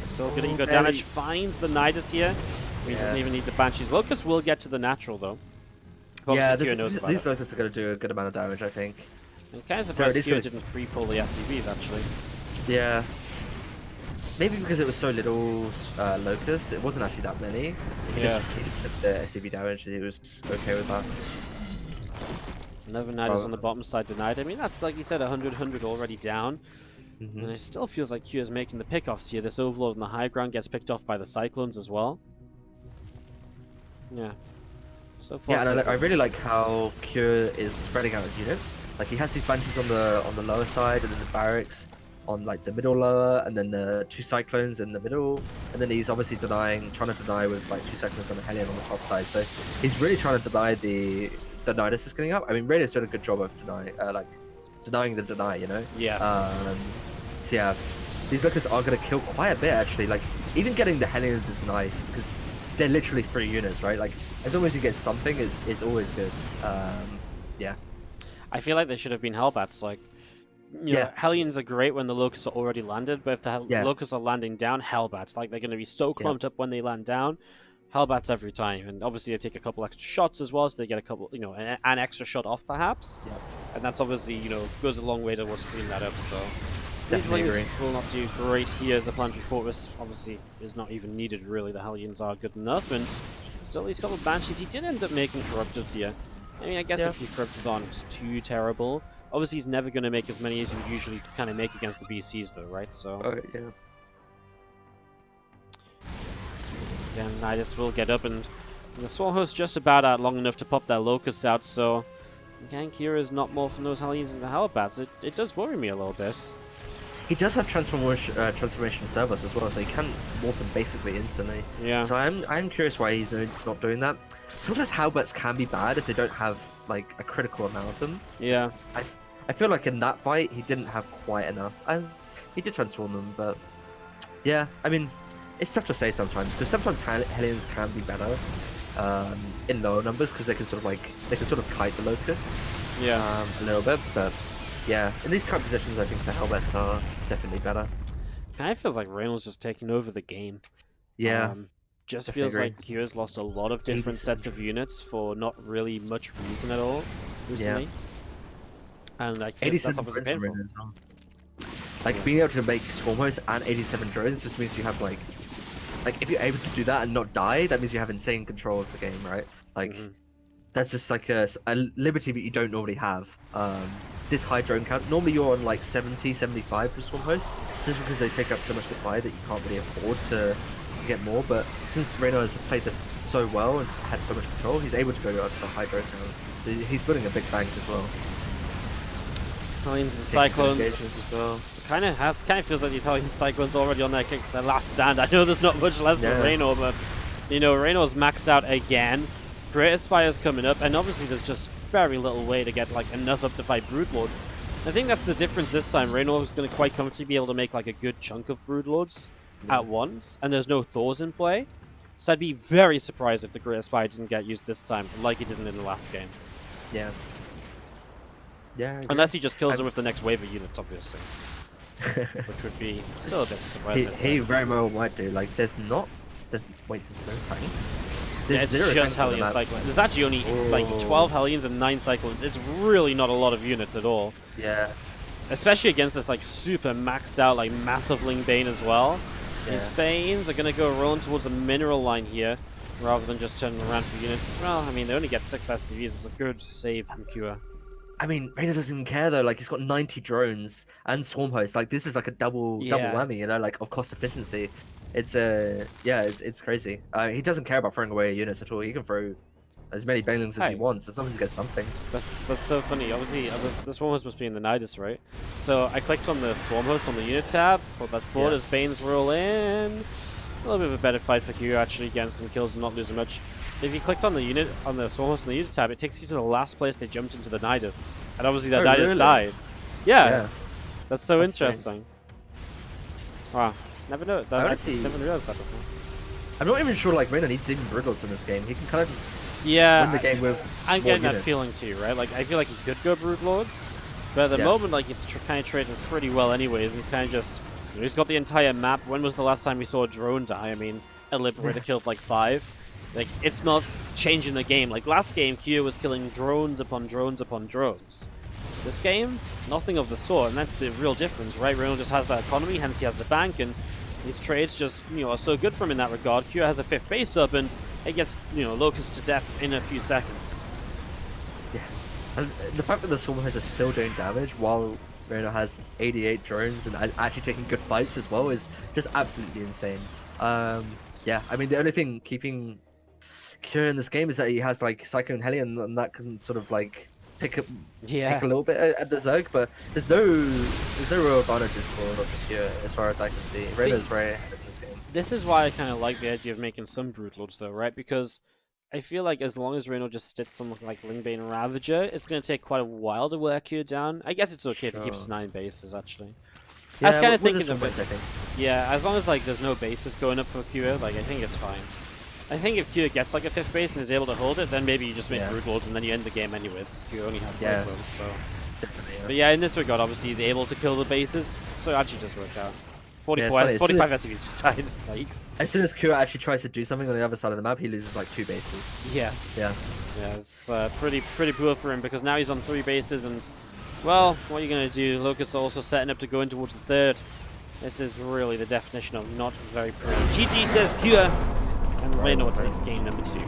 Still good eco damage, finds the Nidus here. He doesn't even need the Banshees. Locust will get to the natural though. Yeah, these Locusts are going to do a good amount of damage, I think. I'm kind of surprised Kyo didn't pre-pull the SCVs actually. Yeah. Maybe because it was so little Locusts, it wasn't actually that many. He just took the SCV damage and he was okay with that. Another Nidus on the bottom side denied. I mean, that's like you said, 100 already down. And it still feels like Q is making the pickoffs here. This Overlord on the high ground gets picked off by the Cyclones as well. Yeah. So far, and I really like how Cure is spreading out his units. Like, he has these Banshees on the lower side, and then the barracks on like the middle lower, and then the 2 Cyclones in the middle, and then he's obviously trying to deny with like 2 Cyclones and a Hellion on the top side. So he's really trying to deny the Nidus is getting up. I mean, Raider's doing a good job of denying the deny, you know? Yeah. So yeah, these Locusts are going to kill quite a bit actually. Like, even getting the Hellions is nice because they're literally 3 units, right? Like, as long as you get something, it's always good. Yeah. I feel like they should have been Hellbats. Like, you know, Hellions are great when the Locusts are already landed, but if the Locusts are landing down, Hellbats, like they're going to be so clumped up when they land down. Hellbats every time, and obviously they take a couple extra shots as well, so they get a couple, you know, an extra shot off perhaps. And that's obviously, you know, goes a long way towards cleaning that up. So these Lings will not do great here as the Planetary Fortress obviously is not even needed really. The Hellions are good enough, and still these couple of Banshees. He did end up making Corruptors here. I mean, I guess a few Corruptors aren't too terrible. Obviously, he's never going to make as many as you usually kind of make against the BCs, though, right? So. Again, Nidus will get up, and the Swarm Host just about out long enough to pop their Locusts out, so again, Kira is not morphing those Hellions into Hellbats. It does worry me a little bit. He does have transformation servos as well, so he can morph them basically instantly. Yeah. So I'm curious why he's not doing that. Sometimes Hellbats can be bad if they don't have like a critical amount of them. Yeah. I feel like in that fight he didn't have quite enough. He did transform them, but yeah, I mean. It's tough to say sometimes, because sometimes Hellions can be better in lower numbers, because they can sort of kite the Locust a little bit, but yeah, in these type of positions I think the Hellbats are definitely better. Kind of feels like Reynolds just taking over the game. Yeah. Just feels like Kira's lost a lot of different sets of units for not really much reason at all recently. And I feel that's obviously painful. Like being able to make Swarm Hosts and 87 drones just means you have like if you're able to do that and not die, that means you have insane control of the game, right? Like that's just like a liberty that you don't normally have. This high drone count, normally you're on like 70, 75 for Swarm Hosts, just because they take up so much supply that you can't really afford to get more. But since Reno has played this so well and had so much control, he's able to go up to the high drone count. So he's building a big bank as well. Hellions and Cyclones as well. Kind of feels like the Italian Cyclones already on their last stand. I know there's not much less for Reynor, but you know, Reynor's maxed out again. Great Aspire's coming up, and obviously there's just very little way to get like enough up to fight Broodlords. I think that's the difference this time. Reynor is going to quite comfortably be able to make like a good chunk of Broodlords at once, and there's no Thors in play. So I'd be very surprised if the Great Aspire didn't get used this time, like he didn't in the last game. Yeah. Unless he just kills them with the next wave of units, obviously. Which would be still a bit surprising. He very well might do. Like, there's no tanks. It's just Hellion Cyclones. There's actually only like 12 Hellions and 9 Cyclones. It's really not a lot of units at all. Yeah. Especially against this like super maxed out like massive Ling Bane as well. These Banes are going to go rolling towards the mineral line here, rather than just turning around for units. Well, I mean, they only get 6 SCVs. It's a good save from Kua. I mean, Reno doesn't even care though. Like, he's got 90 drones and Swarm Hosts. Like, this is like a double whammy, you know, like of cost efficiency. It's it's crazy. He doesn't care about throwing away units at all. He can throw as many Banelings as he wants, as long as he gets something. That's so funny. Obviously, the Swarm Host must be in the Nidus, right? So I clicked on the Swarm Host on the unit tab, pulled that forward as Banes roll in. A little bit of a better fight for Q actually, getting some kills and not losing much. If you clicked on the unit on the Swarm Host on the unit tab, it takes you to the last place they jumped into the Nidus, and obviously that Nidus died. Yeah, that's so interesting. Wow, never know. Never realized that before. I'm not even sure like Reno needs even Broodlords in this game. He can kind of just win the game with I'm getting units. that feeling too, right? Like I feel like he could go Broodlords, but at the moment, like it's kind of trading pretty well anyways. He's kind of just, you know, he's got the entire map. When was the last time we saw a drone die? I mean, a Liberator killed like 5. Like, it's not changing the game. Like, last game, Kyo was killing drones upon drones upon drones. This game, nothing of the sort, and that's the real difference, right? Reno just has that economy, hence he has the bank, and these trades just, you know, are so good for him in that regard. Kyo has a 5th base up, and it gets, you know, Locust to death in a few seconds. Yeah. And the fact that the Swarm Hosts are still doing damage while Reno has 88 drones and actually taking good fights as well is just absolutely insane. Yeah, I mean, the only thing keeping Kira in this game is that he has like Cyclone Hellion, and that can sort of like pick a little bit at the Zerg, but there's no real advantages for Kira as far as I can see. Reno's very ahead in this game. This is why I kind of like the idea of making some Broodlords though, right? Because I feel like as long as Reno just sits on like Lingbane and Ravager, it's going to take quite a while to wear Kira down. I guess it's okay if he keeps 9 bases actually. Yeah, I was kind of thinking of it. I think. Yeah, as long as like there's no bases going up for Kira, like I think it's fine. I think if Kira gets like a 5th base and is able to hold it, then maybe you just make Broodlords and then you end the game anyways, because Kira only has Cyclones, so Definitely, yeah. But yeah, in this regard, obviously he's able to kill the bases, so it actually does work out. 44, funny, 45 SCVs just died. Yikes. As soon as Kira actually tries to do something on the other side of the map, he loses like 2 bases. Yeah. Yeah. Yeah, it's pretty poor for him because now he's on 3 bases and, well, what are you going to do? Locust also setting up to go in towards the 3rd. This is really the definition of not very pretty. GG says Kira, and Reynor takes game number 2.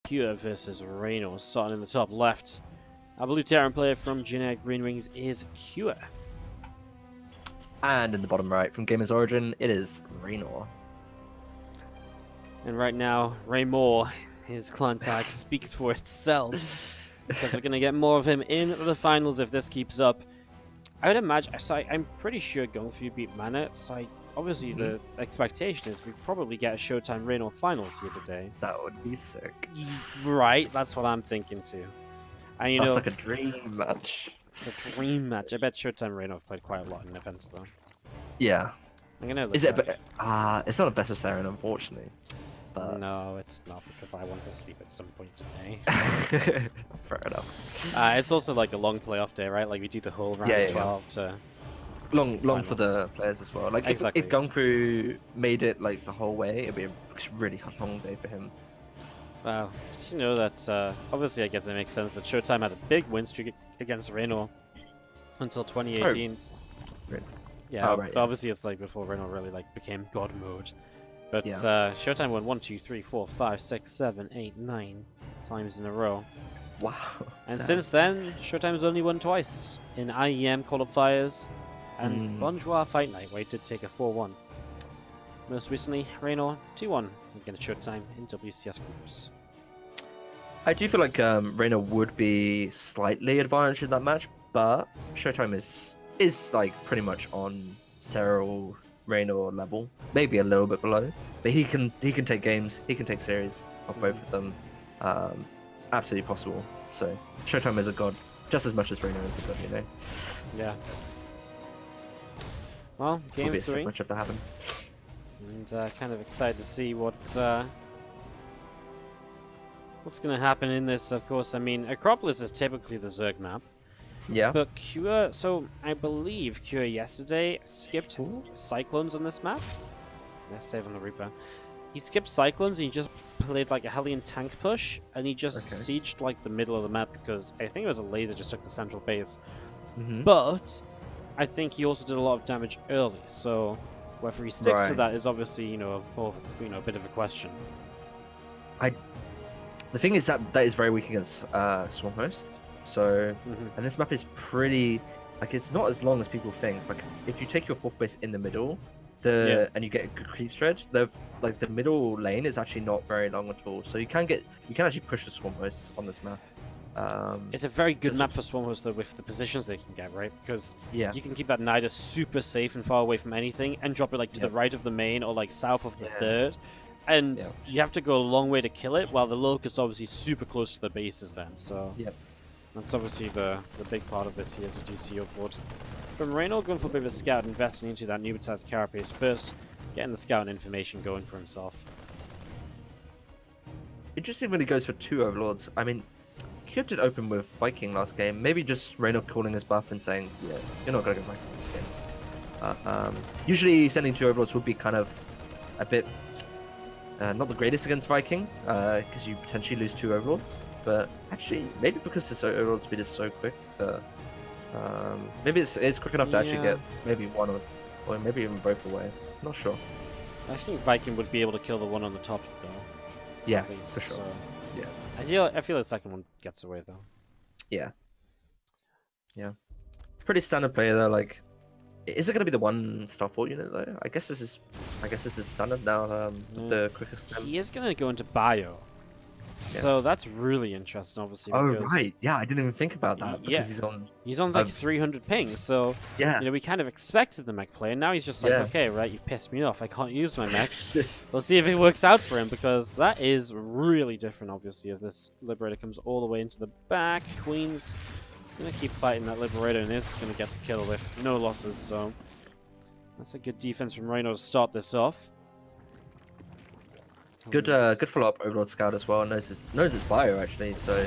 Kira versus Reynor, starting in the top left. Our blue Terran player from generic Green Rings is Kira. And in the bottom right, from Gamer's Origin, it is Reynor. And right now, Reynor, his clan tag speaks for itself. Because we're going to get more of him in the finals if this keeps up. I would imagine, so I'm pretty sure Gongfu beat Mana, so obviously the expectation is we probably get a Showtime Reynor finals here today. That would be sick. Right, that's what I'm thinking too. And you That's know, like a dream match. it's a dream match. I bet Showtime Reynor have played quite a lot in events though. Yeah. I'm gonna look Is it? back. It's not a best of Saren, unfortunately. But No, it's not because I want to sleep at some point today. fair enough. It's also like a long playoff day, right? Like we do the whole round of 12 to Long for the finals. players as well. Like Exactly. if Gongfu made it like the whole way, it'd be a really long day for him. Wow. Did you know that, obviously I guess it makes sense, but Showtime had a big win streak against Reno until 2018. Really? Yeah, Oh, right, but yeah. obviously it's like before Reno really like became God mode. But Yeah. Showtime won 1, 2, 3, 4, 5, 6, 7, 8, 9 times in a row. Wow. And Damn. since then, Showtime's only won twice in IEM qualifiers and Bonjour Fight Night, where he did take a 4-1. Most recently, Reynor 2-1 against Showtime in WCS groups. I do feel like Reynor would be slightly advantaged in that match, but Showtime is like pretty much on Cyril Reynor level, maybe a little bit below, but he can take games, he can take series of both of them, absolutely possible. So Showtime is a god just as much as Reynor is a god, you know. Yeah. Well, game Would be a sick 3, match if that happened. and kind of excited to see what's going to happen in this. Of course, I mean Acropolis is typically the Zerg map. Yeah. But Cure, so I believe Cure yesterday skipped Cyclones on this map. Let's save on the Reaper. He skipped Cyclones and he just played like a Hellion tank push, and he just sieged like the middle of the map because I think it was a laser just took the central base. But I think he also did a lot of damage early, so whether he sticks to that is obviously, you know, a bit of a question. The thing is that is very weak against Swarmhost. So, and this map is pretty, like, it's not as long as people think. Like, if you take your 4th base in the middle, and you get a good creep stretch, the middle lane is actually not very long at all. So you can actually push the Swarmhost on this map. It's a very good map for Swarmhost though, with the positions they can get, right? Because you can keep that Nida super safe and far away from anything, and drop it like to the right of the main or like south of the 3rd. And you have to go a long way to kill it, while the Locust is obviously super close to the bases then, so that's obviously the big part of this here, as you do see upward. From Reynor going for a bit of a scout, investing into that Nubitaz carapace first, getting the scout and information going for himself. Interesting when he goes for 2 Overlords. I mean, Kyo did open with Viking last game. Maybe just Reynor calling his buff and saying, yeah, you're not going to go Viking this game. Usually sending 2 Overlords would be kind of a bit not the greatest against Viking, because you potentially lose 2 Overlords. But actually, maybe because the Overlord speed is so quick, maybe it's quick enough to actually get maybe 1 or maybe even both away. Not sure. I think Viking would be able to kill the one on the top though. Yeah, least, for sure. So. Yeah. I feel the second one gets away though. Yeah. Yeah. Pretty standard player though. Like, is it going to be the 1-star fort unit though? I guess this is standard now. The quickest. He is going to go into bio. So that's really interesting, obviously. Oh because right, yeah, I didn't even think about that because he's on like 300 ping. So you know, we kind of expected the mech play, and now he's just like, okay, right, you've pissed me off. I can't use my mech. Let's see if it works out for him, because that is really different, obviously, as this Liberator comes all the way into the back. Queen's gonna keep fighting that Liberator, and is gonna get the kill with no losses. So that's a good defense from Reno to start this off. Good follow-up Overlord Scout as well. Knows his bio actually, so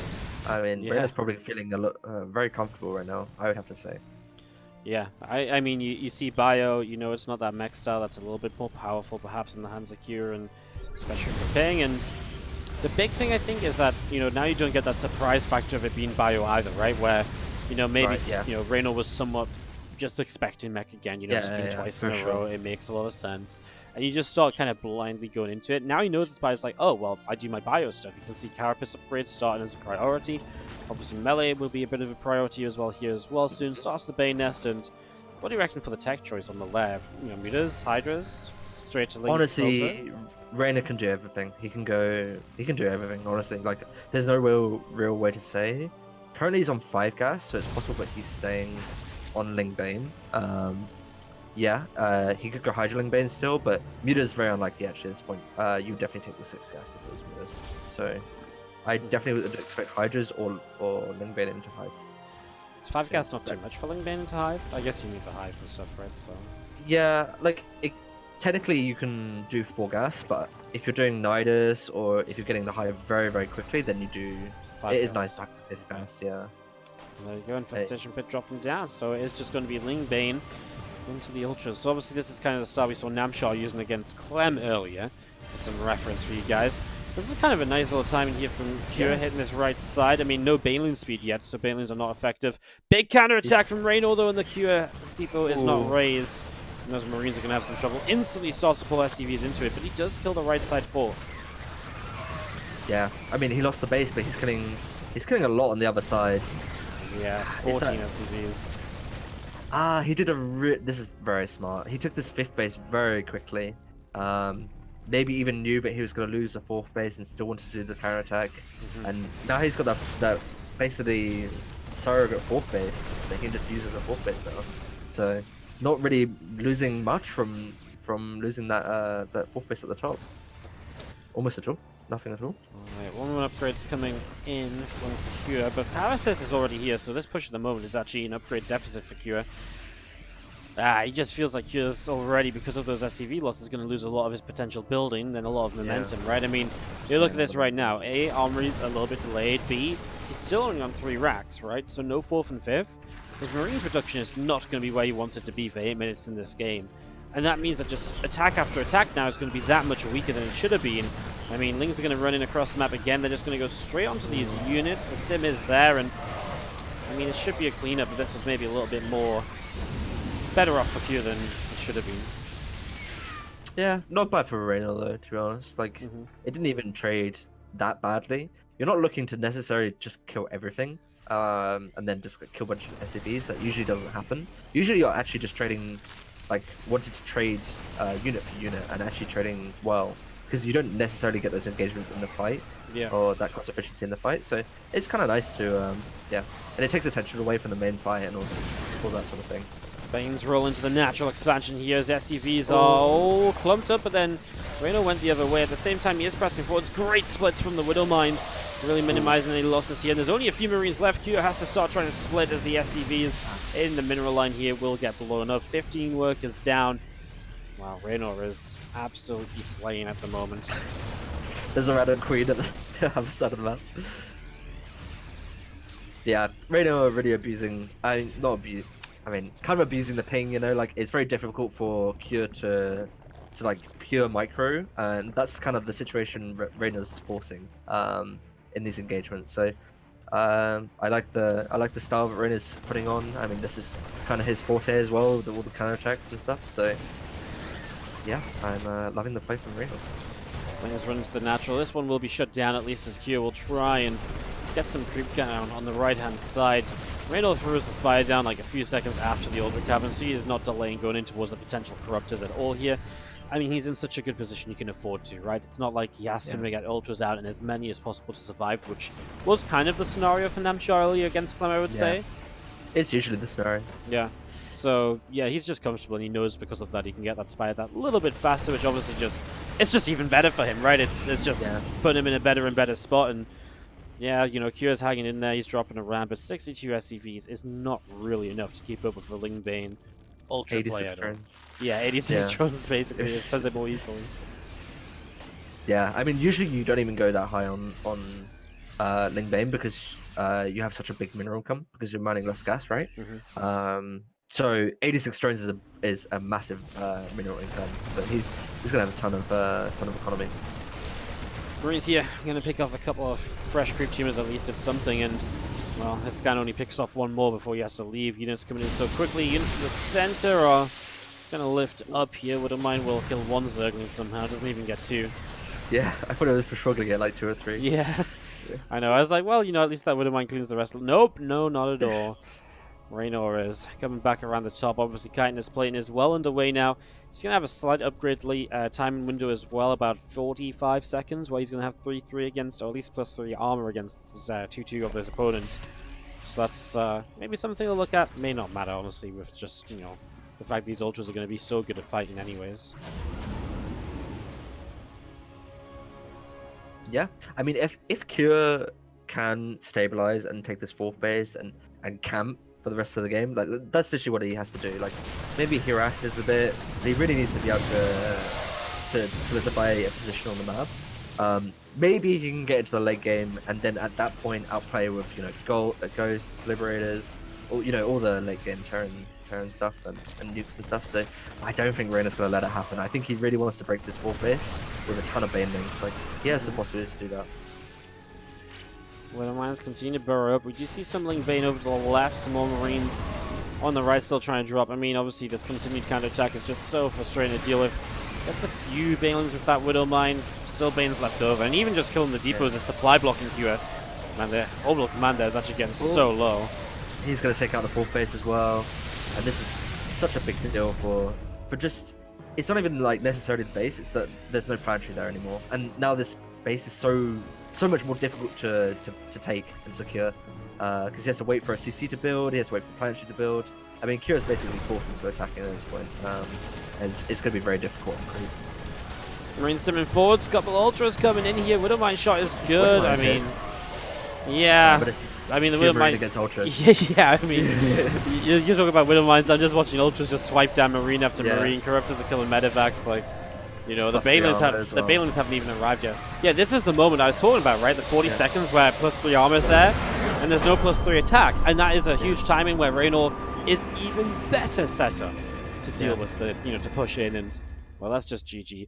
I mean, Yeah. Reno's probably feeling a lot, very comfortable right now, I would have to say. Yeah, I mean, you see Bio, you know it's not that mech style, that's a little bit more powerful perhaps in the hands of Cure, and especially for Ping, and the big thing I think is that, you know, now you don't get that surprise factor of it being Bio either, right? Where, you know, maybe, Right, yeah. you know, Reno was somewhat just expecting mech again, you know, it's been twice in for a sure. row, it makes a lot of sense. And you just start kind of blindly going into it. Now he knows it's Bio's like, oh, well, I do my Bio stuff. You can see Carapace upgrades starting as a priority. Obviously, melee will be a bit of a priority as well here as well soon. Starts the Bay Nest, and what do you reckon for the tech choice on the left? You know, Mutas, Hydras, straight to Link Ultra? Honestly, Reynor can do everything. He can do everything, honestly. Like, there's no real way to say. Currently he's on 5 gas, so it's possible that he's staying on Ling Bane. Yeah, he could go Hydra Ling Bane still, but Muta's very unlikely actually at this point. You definitely take the 6 gas if it was Muta's. So I definitely would expect Hydras or Ling Bane into Hive. Is 5 gas not too much for Ling Bane into Hive? I guess you need the Hive and stuff, right? So Yeah, like technically you can do 4 gas, but if you're doing Nidus or if you're getting the Hive very quickly, then you do. 5 It gas. is nice to have 5th gas, yeah. And there you go, Infestation Pit dropping down, so it is just going to be Ling Bane into the Ultras. So obviously this is kind of the style we saw Namshar using against Clem earlier, for some reference for you guys. This is kind of a nice little timing here from Kira hitting this right side. I mean, no Baneling speed yet, so Banelings are not effective. Big counter attack from Reynor, though, and the Kira depot is not raised. And those Marines are going to have some trouble. Instantly starts to pull SCVs into it, but he does kill the right side fourth. Yeah, I mean, he lost the base, but he's killing a lot on the other side. Yeah, 14 SCVs. He did this is very smart. He took this 5th base very quickly. Maybe even knew that he was going to lose the 4th base and still wanted to do the counter attack. And now he's got that basically surrogate 4th base that he can just use as a 4th base now. So not really losing much from losing that 4th base at the top. Almost at all. Nothing at all. Alright, 1-1 upgrades coming in from Cure, but Carapace is already here, so this push at the moment is actually an upgrade deficit for Cure. He just feels like Cure's already, because of those SCV losses, going to lose a lot of his potential building, then a lot of momentum, right? I mean, you look at this right now. A, Armory's a little bit delayed. B, he's still only on 3 racks, right? So no 4th and 5th. His Marine production is not going to be where he wants it to be for 8 minutes in this game. And that means that just attack after attack now is going to be that much weaker than it should have been. I mean, Lings are going to run in across the map again. They're just going to go straight onto these units. The sim is there, and I mean, it should be a cleanup, but this was maybe a little bit more better off for Q than it should have been. Yeah, not bad for Reynor though, to be honest. Like, it didn't even trade that badly. You're not looking to necessarily just kill everything, and then just kill a bunch of SCVs. That usually doesn't happen. Usually you're actually just trading, like, wanting to trade unit for unit and actually trading well, because you don't necessarily get those engagements in the fight, or that cost efficiency in the fight. So it's kind of nice to, yeah, and it takes attention away from the main fight and all that sort of thing. Banes roll into the natural expansion here as SCVs are all clumped up, but then Reno went the other way. At the same time, he is pressing forwards. Great splits from the Widow Mines, really minimizing any losses here. And there's only a few Marines left. Q has to start trying to split as the SCVs in the mineral line here will get blown up. 15 workers down. Wow, Reynor is absolutely slaying at the moment. There's a random queen at the other side of the map. Yeah, Reynor really abusing. I mean, kind of abusing the ping, you know, like, it's very difficult for Cure to like pure micro, and that's kind of the situation Reynor's forcing in these engagements. So I like the style that Reynor's putting on. I mean, this is kind of his forte as well, with all the counter attacks and stuff. So yeah, I'm loving the play from Reynor. Players run into the natural. This one will be shut down, at least as Q will try and get some creep down on the right-hand side. Reynor throws the Spire down like a few seconds after the Ultra Cabin, so he is not delaying going in towards the potential Corruptors at all here. I mean, he's in such a good position he can afford to, right? It's not like he has to get Ultras out and as many as possible to survive, which was kind of the scenario for Namshar earlier against Clem, I would say. It's usually the scenario. Yeah. So, yeah, he's just comfortable, and he knows because of that he can get that Spire that little bit faster, which obviously it's just even better for him, right? It's just putting him in a better and better spot, and yeah, you know, Kyo's hanging in there, he's dropping around, but 62 SCVs is not really enough to keep up with the Ling Bane Ultra 86 player. drones. Yeah, 86 drones basically, it says it more easily. Yeah, I mean, usually you don't even go that high on Ling Bane, because you have such a big mineral income because you're mining less gas, right? Mm-hmm. So 86 drones is a massive mineral income. So he's gonna have a ton of economy. Marines here, going to pick off a couple of fresh creep tumors, at least it's something, and, well, his scan only picks off one more before he has to leave. Units coming in so quickly, units in the center are going to lift up here. Wouldn't mind will kill one Zergling somehow, doesn't even get two. Yeah, I thought it was for sure gonna get like 2 or 3. Yeah, Yeah. I know, I was like, well, you know, at least that Wouldn't mind cleans the rest. Nope, no, not at all. Reynor is coming back around the top. Obviously, Chitinous Plating is well underway now. He's going to have a slight upgrade timing window as well, about 45 seconds, where he's going to have 3-3 against, or at least +3 armor against 2-2 of his opponent. So that's maybe something to look at. May not matter, honestly, with just, you know, the fact these ultras are going to be so good at fighting anyways. Yeah, I mean, if Cure can stabilize and take this 4th base and camp for the rest of the game, like that's literally what he has to do. Like maybe he harasses a bit, but he really needs to be able to solidify a position on the map. Maybe he can get into the late game and then at that point outplay with ghosts, liberators, or all the late game Terran stuff and nukes and stuff. So I don't think Reynor's gonna let it happen. I think he really wants to break this 4th base with a ton of banelings. Like he has the possibility to do that. Well, the mines continue to burrow up. We do see some Link Vein over to the left, some more Marines on the right still trying to drop. I mean, obviously this continued counterattack is just so frustrating to deal with. That's a few Banelings with that Widow Mine, still Bane's left over, and even just killing the depot is a supply blocking Cure. Man, the orbital commander is actually getting so low. He's going to take out the 4th base as well, and this is such a big deal for just. It's not even like necessarily the base; it's that there's no planetary there anymore, and now this base is so much more difficult to take and secure because he has to wait for a CC to build, he has to wait for planetary to build. I mean, Kira's basically forced into attacking at this point, and it's going to be very difficult on creep. Marine simming forwards, couple ultras coming in here. Widowmine shot is good. I mean, yeah. But it's I mean, the Widowmine Widowmine against ultras. yeah, I mean, you're talking about Widowmines. I'm just watching ultras just swipe down Marine after Marine. Corruptors are killing medevacs. Like, you know, the Banelings haven't even arrived yet. Yeah, this is the moment I was talking about, right? The 40 seconds where +3 armor is there, and there's no +3 attack, and that is a huge timing where Reynor is even better set up to deal with the, to push in, and well, that's just GG.